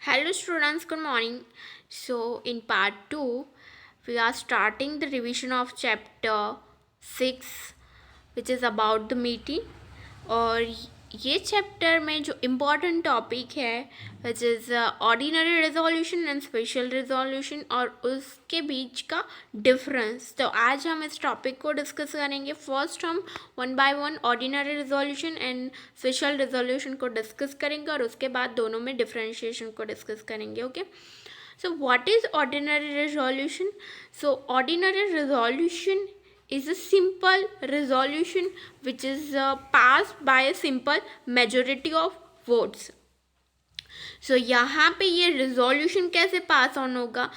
Hello students, good morning. So in part 2, we are starting the revision of chapter 6 which is about the meeting. और ये chapter में जो important topic है which is ordinary resolution and special resolution और उसके बीच का difference. तो आज हम इस टॉपिक को डिस्कस करेंगे। फर्स्ट हम one by one ordinary resolution and special resolution को डिस्कस करेंगे और उसके बाद दोनों में डिफरेंशिएशन को डिस्कस करेंगे। Okay, so what is ordinary resolution? So ordinary resolution is a simple resolution which is passed by a simple majority of votes. So यहाँ पे ये resolution कैसे पास ऑन होगा?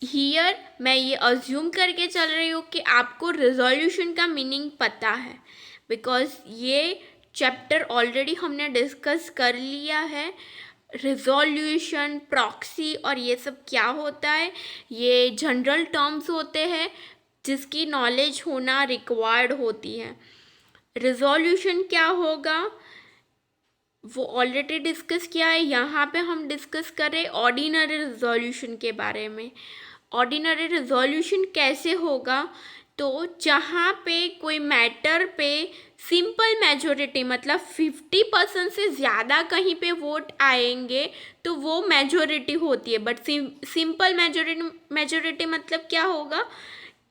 हियर मैं ये अज्यूम करके चल रही हूँ कि आपको रेजोल्यूशन का मीनिंग पता है, बिकॉज ये चैप्टर ऑलरेडी हमने डिस्कस कर लिया है। रिजोल्यूशन, प्रॉक्सी और ये सब क्या होता है, ये जनरल टर्म्स होते हैं जिसकी नॉलेज होना रिक्वायर्ड होती है। रिजोल्यूशन क्या होगा वो ऑलरेडी डिस्कस किया है। यहाँ पे हम डिस्कस कर रहे ऑर्डिनरी रिजोल्यूशन के बारे में। ऑर्डिनरी रिजोल्यूशन कैसे होगा, तो जहाँ पे कोई मैटर पे सिंपल मेजोरिटी मतलब 50% से ज़्यादा कहीं पे वोट आएंगे तो वो मेजोरिटी होती है। बट सिंपल मेजोरिटी मतलब क्या होगा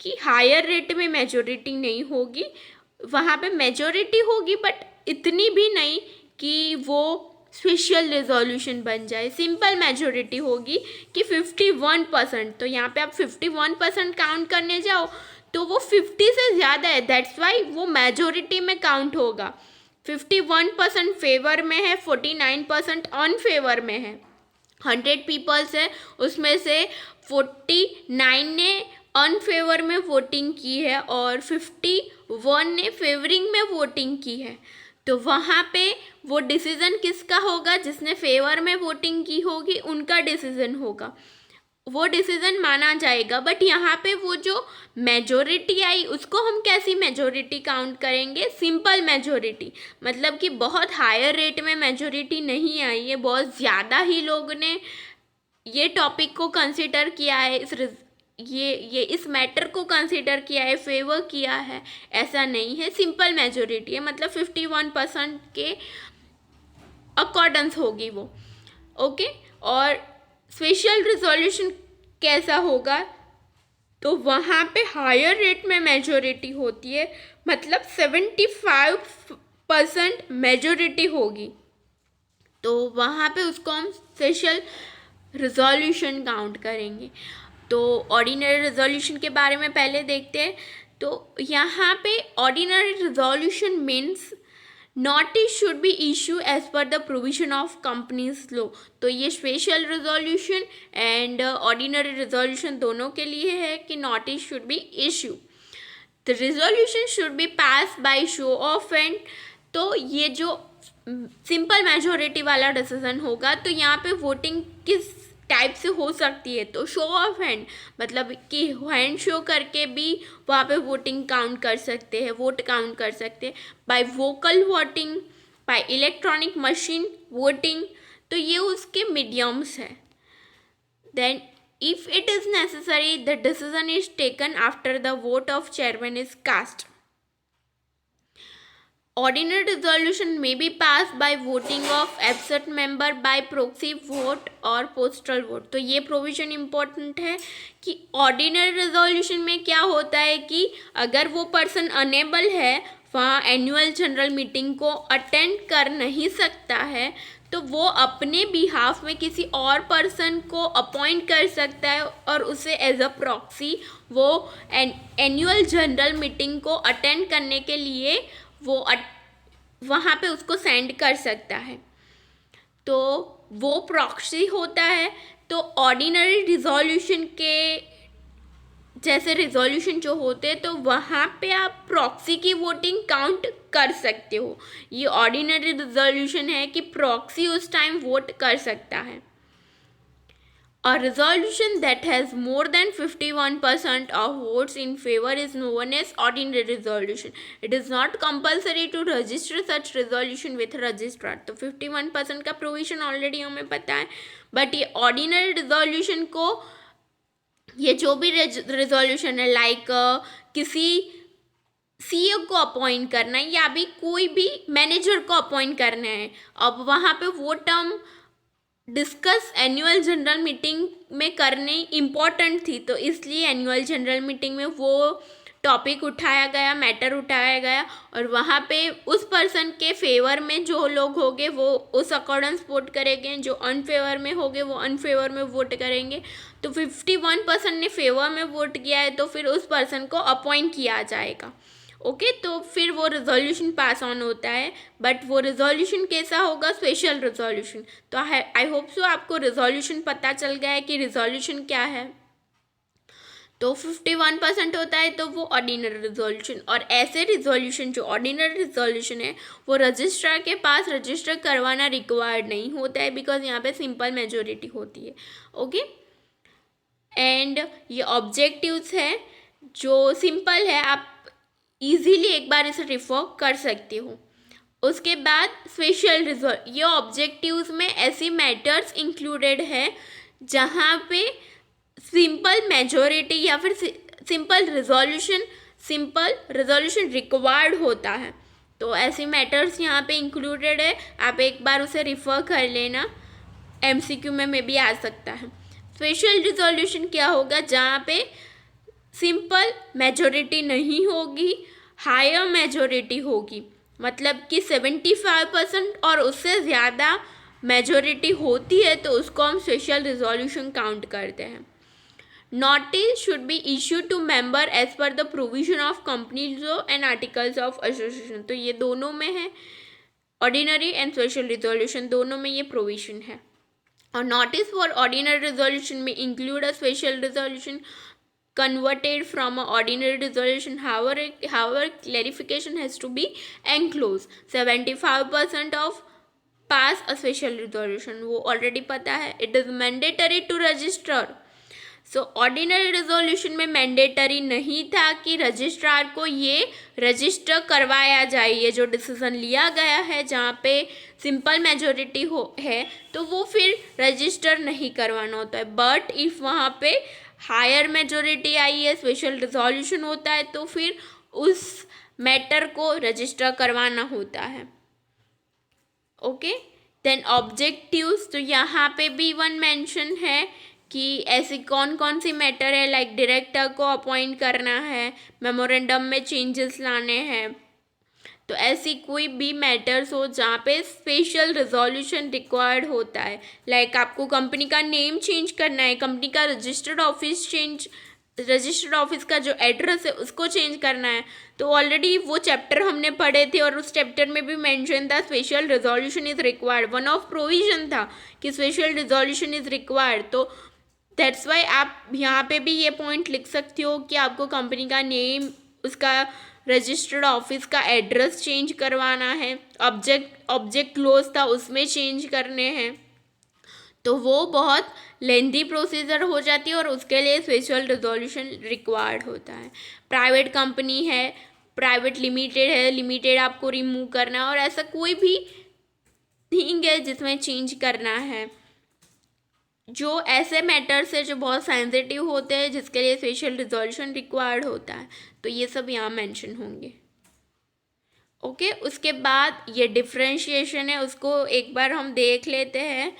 कि हायर रेट में मेजोरिटी नहीं होगी, वहाँ पे मेजोरिटी होगी बट इतनी भी नहीं कि वो स्पेशल रेजोल्यूशन बन जाए। सिंपल मेजोरिटी होगी कि 51%। तो यहाँ पे आप 51% काउंट करने जाओ तो वो 50 से ज़्यादा है, दैट्स वाई वो मेजोरिटी में काउंट होगा। 51% फेवर में है, 49% अनफेवर में है। 100 पीपल्स है, उसमें से 49 ने अनफेवर में वोटिंग की है और 51 ने फेवरिंग में वोटिंग की है। तो वहाँ पे वो डिसीज़न किसका होगा? जिसने फेवर में वोटिंग की होगी उनका डिसीज़न होगा, वो डिसीज़न माना जाएगा। बट यहाँ पे वो जो मेजोरिटी आई उसको हम कैसी मेजोरिटी काउंट करेंगे? सिंपल मेजोरिटी, मतलब कि बहुत हायर रेट में मेजोरिटी नहीं आई है, बहुत ज़्यादा ही लोगों ने ये टॉपिक को कंसिडर किया है, इस मैटर को कंसिडर किया है, फेवर किया है, ऐसा नहीं है। सिंपल मेजोरिटी है, मतलब 51% के अकॉर्डेंस होगी वो। ओके, और स्पेशल रिजोल्यूशन कैसा होगा, तो वहाँ पे हायर रेट में मेजोरिटी होती है, मतलब 75% मेजोरिटी होगी, तो वहाँ पे उसको हम स्पेशल रिजोल्यूशन काउंट करेंगे। तो ऑर्डिनरी रिजोल्यूशन के बारे में पहले देखते हैं। तो यहाँ पे ordinary resolution means notice should be issue as per the provision of companies law. तो ये special resolution and ordinary resolution दोनों के लिए है कि notice should be issue. The resolution should be pass by show of hand. तो ये जो सिंपल मेजोरिटी वाला डिसीजन होगा, तो यहाँ पे वोटिंग किस टाइप से हो सकती है, तो शो ऑफ हैंड, मतलब कि हैंड शो करके भी वहाँ पे वोटिंग काउंट कर सकते हैं, वोट काउंट कर सकते हैं। By vocal voting, by electronic machine voting, तो ये उसके मीडियम्स है। Then if it is necessary the decision is taken after the vote of chairman is cast. Ordinary resolution may be passed by voting of absent member by proxy vote और postal vote। तो ये provision important है कि ordinary resolution में क्या होता है कि अगर वो पर्सन अनेबल है, वहाँ एनुअल जनरल मीटिंग को अटेंड कर नहीं सकता है, तो वो अपने बिहाफ में किसी और पर्सन को अपॉइंट कर सकता है और उसे एज अ प्रॉक्सी वो एनुअल जनरल मीटिंग को अटेंड करने के लिए वो वहाँ पे उसको सेंड कर सकता है, तो वो प्रॉक्सी होता है। तो ऑर्डिनरी रिजोल्यूशन के जैसे रिजोल्यूशन जो होते हैं, तो वहाँ पे आप प्रॉक्सी की वोटिंग काउंट कर सकते हो। ये ऑर्डिनरी रिजोल्यूशन है कि प्रॉक्सी उस टाइम वोट कर सकता है। A resolution that has more than 51% of votes in favor is known as ordinary resolution. It is not compulsory to register such resolution with registrar. तो 51% का प्रोविजन ऑलरेडी हमें पता है, बट ये ऑर्डिनरी रिजोल्यूशन को, ये जो भी रिजोल्यूशन है लाइक किसी सीईओ को अपॉइंट करना है या भी कोई भी मैनेजर को अपॉइंट करना है, अब वहाँ पे वो term discuss annual general meeting में करने इम्पॉर्टेंट थी, तो इसलिए एनुअल जनरल मीटिंग में वो टॉपिक उठाया गया, मैटर उठाया गया, और वहाँ पे उस पर्सन के फेवर में जो लोग होंगे वो उस अकॉर्डेंस वोट करेंगे, जो अनफेवर में होंगे वो अनफेवर में वोट करेंगे। तो 51% ने फेवर में वोट किया है तो फिर उस पर्सन को अपॉइंट किया जाएगा। ओके तो फिर वो रिजोल्यूशन पास ऑन होता है, बट वो रिजोल्यूशन कैसा होगा? Special resolution. तो आई होप सो आपको रिजोल्यूशन पता चल गया है कि रिजोल्यूशन क्या है। तो 51% होता है तो वो ऑर्डिनरी रिजोल्यूशन, और ऐसे रिजोल्यूशन जो ऑर्डिनरी रिजोल्यूशन है वो रजिस्ट्रार के पास रजिस्टर करवाना रिक्वायर्ड नहीं होता है, बिकॉज यहाँ पे सिंपल मेजोरिटी होती है। ओके एंड ये ऑब्जेक्टिव्स है जो सिंपल है, आप इजीली एक बार इसे रिफर कर सकते हो। उसके बाद स्पेशल रिजोल्व, ये ऑब्जेक्टिव्स में ऐसी मैटर्स इंक्लूडेड है जहाँ पे सिंपल मेजोरिटी या फिर सिंपल रिजोल्यूशन रिक्वायर्ड होता है। तो ऐसे मैटर्स यहाँ पे इंक्लूडेड है, आप एक बार उसे रिफ़र कर लेना, एमसीक्यू में भी आ सकता है। स्पेशल रिजोल्यूशन क्या होगा? जहाँ पे सिंपल मेजोरिटी नहीं होगी, हायर मेजोरिटी होगी, मतलब कि 75% और उससे ज़्यादा मेजोरिटी होती है तो उसको हम स्पेशल रिजोल्यूशन काउंट करते हैं। Notice should be issue to member as per the provision of companies law and articles of association. तो ये दोनों में है, ऑर्डिनरी एंड स्पेशल रिजोल्यूशन दोनों में ये प्रोविजन है। और नोटिस फॉर ऑर्डिनरी रिजोल्यूशन में include a special resolution converted from an ordinary resolution. However, clarification has to be enclosed. 75% of pass a special resolution, वो already पता है. It is mandatory to register. So ordinary resolution में mandatory नहीं था कि registrar को ये register करवाया जाए, ये जो डिसीजन लिया गया है जहाँ पे सिंपल मेजोरिटी है तो वो फिर रजिस्टर नहीं करवाना होता है। बट इफ़ वहाँ पे हायर मेजोरिटी आई है, स्पेशल रिजोल्यूशन होता है, तो फिर उस मैटर को रजिस्टर करवाना होता है। ओके देन ऑब्जेक्टिव्स, तो यहाँ पे भी वन मेंशन है कि ऐसी कौन कौन सी मैटर है, लाइक डायरेक्टर को अपॉइंट करना है, मेमोरेंडम में चेंजेस लाने हैं, तो ऐसी कोई भी मैटर्स हो जहाँ पे स्पेशल रिजोल्यूशन रिक्वायर्ड होता है। लाइक आपको कंपनी का नेम चेंज करना है, कंपनी का रजिस्टर्ड ऑफिस का जो एड्रेस है उसको चेंज करना है, तो ऑलरेडी वो चैप्टर हमने पढ़े थे और उस चैप्टर में भी मेंशन था special resolution is required, one of provision था कि स्पेशल रिजोल्यूशन इज़ रिक्वायर्ड। तो दैट्स वाई आप यहाँ पे भी ये पॉइंट लिख सकते हो कि आपको कंपनी का नेम, उसका रजिस्टर्ड ऑफिस का एड्रेस चेंज करवाना है, ऑब्जेक्ट क्लोज था उसमें चेंज करने हैं, तो वो बहुत लेंथी प्रोसीजर हो जाती है और उसके लिए स्पेशल रिजोल्यूशन रिक्वायर्ड होता है। प्राइवेट कंपनी है, प्राइवेट लिमिटेड है, लिमिटेड आपको रिमूव करना है, और ऐसा कोई भी थिंग है जिसमें चेंज करना है, जो ऐसे मैटर्स है जो बहुत सेंसिटिव होते हैं जिसके लिए स्पेशल रिजोल्यूशन रिक्वायर्ड होता है, तो ये सब यहाँ मेंशन होंगे। ओके उसके बाद ये डिफरेंशिएशन है, उसको एक बार हम देख लेते हैं।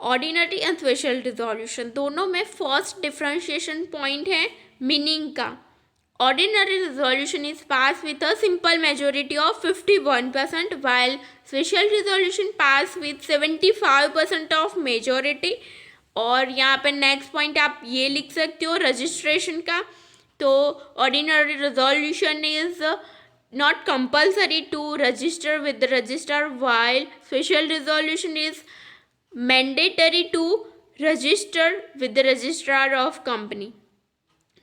ऑर्डिनरी एंड स्पेशल रिजोल्यूशन दोनों में फर्स्ट डिफरेंशिएशन पॉइंट है मीनिंग का। Ordinary resolution is passed with a simple majority of 51%, while special resolution pass with 75% of majority। और यहाँ पे नेक्स्ट पॉइंट आप ये लिख सकते हो रजिस्ट्रेशन का, तो ordinary resolution is not compulsory to register with the registrar, while special resolution is mandatory to register with the registrar of company।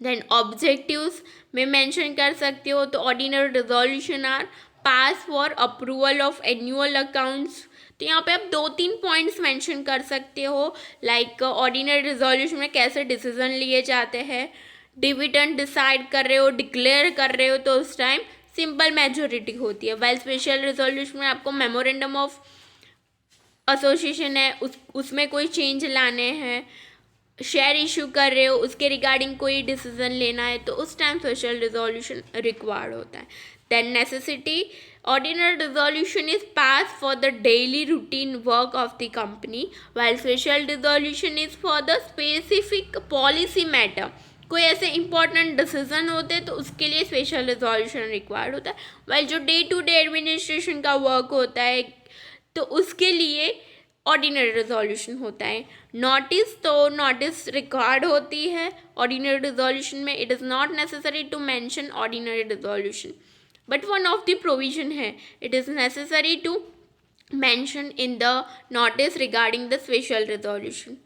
Then objectives में मेंशन कर सकते हो, तो ordinary resolution are pass for approval of annual accounts. तो यहाँ पे आप 2-3 points mention कर सकते हो, लाइक ऑर्डिनरी रिजोल्यूशन में कैसे डिसीजन लिए जाते हैं, डिविडेंड डिसाइड कर रहे हो, डिक्लेयर कर रहे हो, तो उस टाइम सिंपल मेजोरिटी होती है। वाइल स्पेशल रिजोल्यूशन में आपको मेमोरेंडम ऑफ एसोसिएशन है, उसमें कोई चेंज लाने हैं, शेयर इशू कर रहे हो, उसके रिगार्डिंग कोई डिसीजन लेना है, तो उस टाइम स्पेशल रिजोल्यूशन रिक्वायर्ड होता है। Then necessity, ordinary resolution is pass for the daily routine work of the company, while special resolution is for the specific policy matter. कोई ऐसे इंपॉर्टेंट डिसीजन होते हैं तो उसके लिए स्पेशल रिजोल्यूशन रिक्वायर्ड होता है। वाइल जो डे टू डे एडमिनिस्ट्रेशन का वर्क होता है तो उसके लिए ऑर्डिनरी रिजोल्यूशन होता है। नोटिस, तो नोटिस रिकॉर्ड होती है ऑर्डिनरी रिजोल्यूशन में। It is not necessary to mention ordinary resolution, but one of the provision है, it is necessary to mention in the notice regarding the special resolution.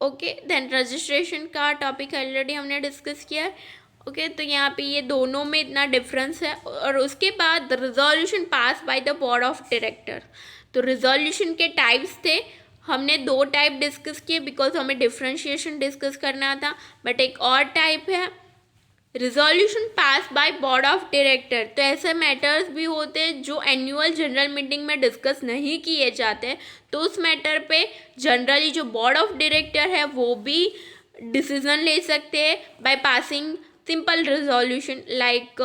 Okay, then registration का topic already हमने discuss किया है। Okay, तो यहाँ पे ये दोनों में इतना डिफरेंस है। और उसके बाद resolution pass by the board of director. तो रिजोल्यूशन के टाइप्स थे, हमने 2 टाइप डिस्कस किए बिकॉज हमें डिफ्रेंशिएशन डिस्कस करना था। बट एक और टाइप है resolution pass by board of director. तो ऐसे मैटर्स भी होते हैं जो एनुअल जनरल मीटिंग में डिस्कस नहीं किए जाते, तो उस मैटर पे जनरली जो बोर्ड ऑफ डायरेक्टर है वो भी डिसीजन ले सकते हैं by passing simple resolution. Like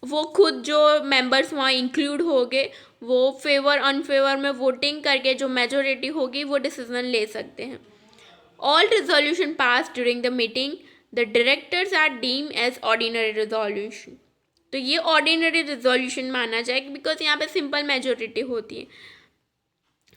वो खुद जो मेंबर्स वहाँ इंक्लूड होंगे वो फेवर अनफेवर में वोटिंग करके जो मेजोरिटी होगी वो डिसीजन ले सकते हैं। All resolution pass during the meeting the directors are deem as ordinary resolution. तो ये ऑर्डिनरी रिजोल्यूशन माना जाएगा बिकॉज यहाँ पे सिंपल मेजोरिटी होती है।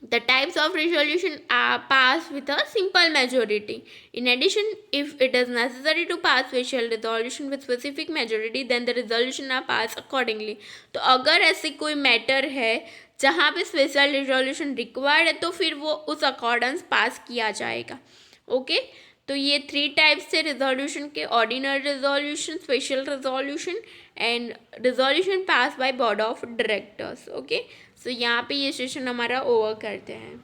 The types of resolution are passed with a simple majority. In addition, if it is necessary to pass special resolution with specific majority, then the resolution are passed accordingly. तो अगर ऐसी कोई matter है जहाँ पे special resolution required है तो फिर वो उस अकॉर्डेंस पास किया जाएगा। ओके, तो ये 3 टाइप्स थे रिजोल्यूशन के, ordinary resolution, special resolution and resolution pass by board of directors. Okay, so यहाँ पे ये सेशन हमारा ओवर करते हैं।